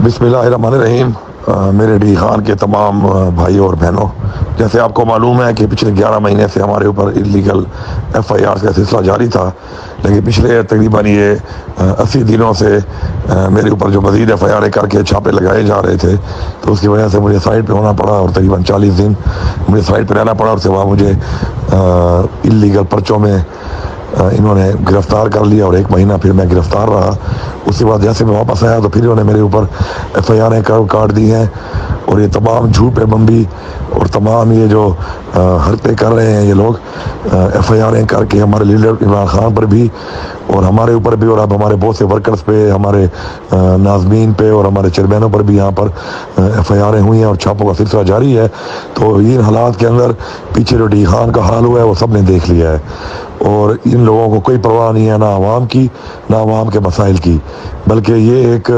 بسم اللہ الرحمن الرحیم۔ میرے ڈی خان کے تمام بھائی اور بہنوں، جیسے آپ کو معلوم ہے کہ پچھلے 11 مہینے سے ہمارے اوپر انلیگل FIR کا سلسلہ جاری تھا، لیکن پچھلے تقریباً یہ 80 دنوں سے میرے اوپر جو مزید FIR کر کے چھاپے لگائے جا رہے تھے، تو اس کی وجہ سے مجھے سائٹ پہ ہونا پڑا اور تقریباً 40 دن مجھے سائٹ پہ رہنا پڑا، اور سوا مجھے انلیگل پرچوں میں انہوں نے گرفتار کر لیا، اور 1 مہینہ پھر میں گرفتار رہا۔ اس کے بعد جیسے میں واپس آیا تو پھر انہوں نے میرے اوپر FIR کاٹ دی ہیں، اور یہ تمام جھوٹ پہ بمبی اور تمام یہ جو حرکتیں کر رہے ہیں یہ لوگ FIR کر کے ہمارے لیڈر عمران خان پر بھی اور ہمارے اوپر بھی، اور اب ہمارے بہت سے ورکرز پہ، ہمارے ناظمین پہ اور ہمارے چیئرمینوں پر بھی یہاں پر FIR ہوئی ہیں اور چھاپوں کا سلسلہ جاری ہے۔ تو ان حالات کے اندر پیچھے جو ڈی خان کا حال ہوا ہے وہ سب نے دیکھ لیا ہے، اور ان لوگوں کو کوئی پرواہ نہیں ہے، نہ عوام کی نہ عوام کے مسائل کی، بلکہ یہ ایک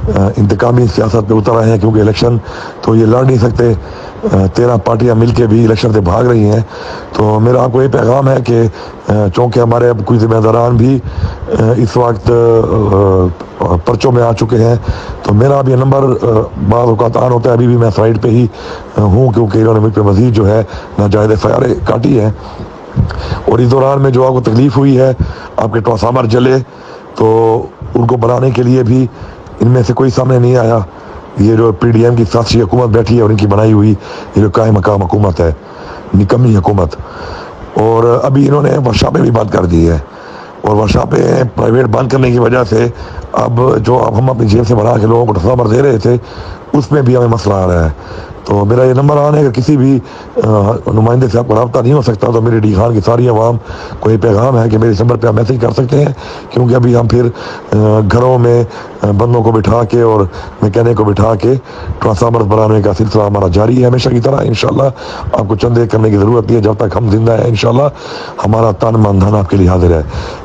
انتقامی سیاست پہ اتر آئے ہیں، کیونکہ الیکشن تو یہ لڑ نہیں سکتے، 13 پارٹیاں مل کے بھی الیکشن سے بھاگ رہی ہیں۔ تو میرا آپ کو یہ پیغام ہے کہ چونکہ ہمارے اب کچھ ذمہ داران بھی اس وقت پرچوں میں آ چکے ہیں، تو میرا اب یہ نمبر بعض اوقات آن ہوتا ہے، ابھی بھی میں سائٹ پہ ہی ہوں، کیونکہ انہوں نے مجھ پہ مزید جو ہے ناجائز FIR کاٹی ہے۔ اور اس دوران میں جو آپ کو تکلیف ہوئی ہے، آپ کے ٹرانسفارمر جلے، تو ان کو بنانے کے لیے بھی ان میں سے کوئی سامنے نہیں آیا۔ یہ جو PDM کی سیاسی حکومت بیٹھی ہے اور ان کی بنائی ہوئی یہ جو قائم مقام حکومت ہے، نکمی حکومت، اور ابھی انہوں نے ورکشاپیں بھی بند کر دی ہے، اور ورکشاپیں پرائیویٹ بند کرنے کی وجہ سے اب جو ہم اپنی جیب سے بنا کے لوگوں کو ٹرانسفارمر دے رہے تھے، اس میں بھی ہمیں مسئلہ آ رہا ہے۔ تو میرا یہ نمبر آن ہے کہ کسی بھی نمائندے سے آپ کا رابطہ نہیں ہو سکتا، تو میرے ڈی خان کی ساری عوام کو یہ پیغام ہے کہ میرے اس نمبر پہ آپ میسج کر سکتے ہیں، کیونکہ ابھی ہم پھر گھروں میں بندوں کو بٹھا کے اور میکینک کو بٹھا کے ٹرانسفارمر بنانے کا سلسلہ ہمارا جاری ہے ہمیشہ کی طرح۔ انشاءاللہ آپ کو چندے کرنے کی ضرورت نہیں ہے، جب تک ہم زندہ ہیں انشاءاللہ ہمارا تن من دھن آپ کے لیے حاضر ہے۔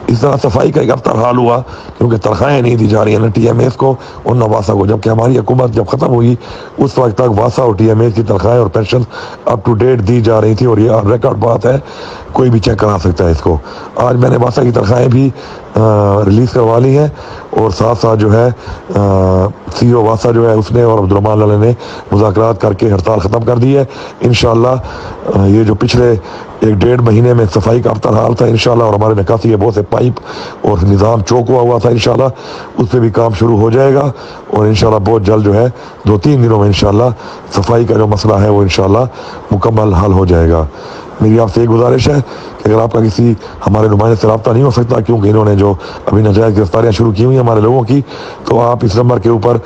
اس طرح صفائی کا ایک افطار حال ہوا، کیونکہ تنخواہیں نہیں دی جا رہی ہیں نہ TMAs کو اور نہ واسا کو، جبکہ ہماری حکومت جب ختم ہوئی اس وقت تک واسا اور TMAs کی تنخواہیں اور پینشن اپ ٹو ڈیٹ دی جا رہی تھی، اور یہ ریکارڈ بات ہے، کوئی بھی چیک کرا سکتا ہے اس کو۔ آج میں نے واسا کی تنخواہیں بھی ریلیز کروا لی ہیں، اور ساتھ ساتھ جو ہے CEO واسا جو ہے اس نے اور عبدالرحمان لالے نے مذاکرات کر کے ہڑتال ختم کر دی ہے۔ انشاءاللہ یہ جو پچھلے 1.5 مہینے میں صفائی کا افطار حال تھا انشاءاللہ، اور ہمارے نکاسی کے بہت سے پائپ اور نظام چوک ہوا تھا انشاءاللہ، اس پہ بھی کام شروع ہو جائے گا، اور انشاءاللہ بہت جلد جو ہے 2-3 دنوں میں انشاءاللہ صفائی کا جو مسئلہ ہے وہ انشاءاللہ مکمل حل ہو جائے گا۔ میری آپ سے ایک گزارش ہے کہ اگر آپ کا کسی ہمارے نمائندے سے رابطہ نہیں ہو سکتا، کیونکہ انہوں نے جو ابھی ناجائز گرفتاریاں شروع کی ہوئی ہیں ہمارے لوگوں کی، تو آپ اس نمبر کے اوپر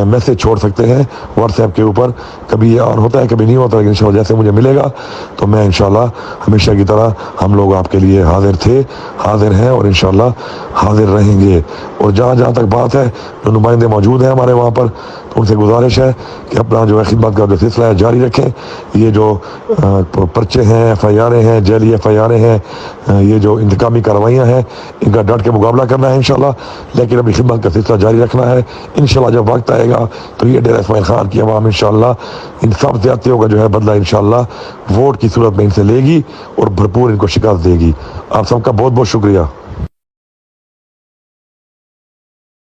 میسج چھوڑ سکتے ہیں واٹس ایپ کے اوپر۔ کبھی یہ آن ہوتا ہے کبھی نہیں ہوتا، لیکن انشاءاللہ جیسے مجھے ملے گا تو میں انشاءاللہ ہمیشہ کی طرح ہم لوگ آپ کے لیے حاضر تھے، حاضر ہیں، اور انشاءاللہ حاضر رہیں گے۔ اور جہاں جہاں تک بات ہے جو نمائندے موجود ہیں ہمارے وہاں پر، تو ان سے گزارش ہے کہ اپنا جو ہے خدمت کا جو سلسلہ ہے جاری رکھیں۔ یہ جو پرچے ہیں، FIR ہیں، جعلی FIR ہیں، یہ جو انتقامی کارروائیاں ہیں، ان کا ڈٹ کے مقابلہ کرنا ہے انشاءاللہ، لیکن اپنی خدمت کا سلسلہ جاری رکھنا ہے۔ انشاءاللہ جب وقت آئے گا تو یہ ڈیرہ اسماعیل خان کی عوام انشاءاللہ ان سب زیادتیوں کا جو ہے بدلہ انشاءاللہ ووٹ کی صورت میں ان سے لے گی اور بھرپور ان کو شکست دے گی۔ آپ سب کا بہت بہت شکریہ۔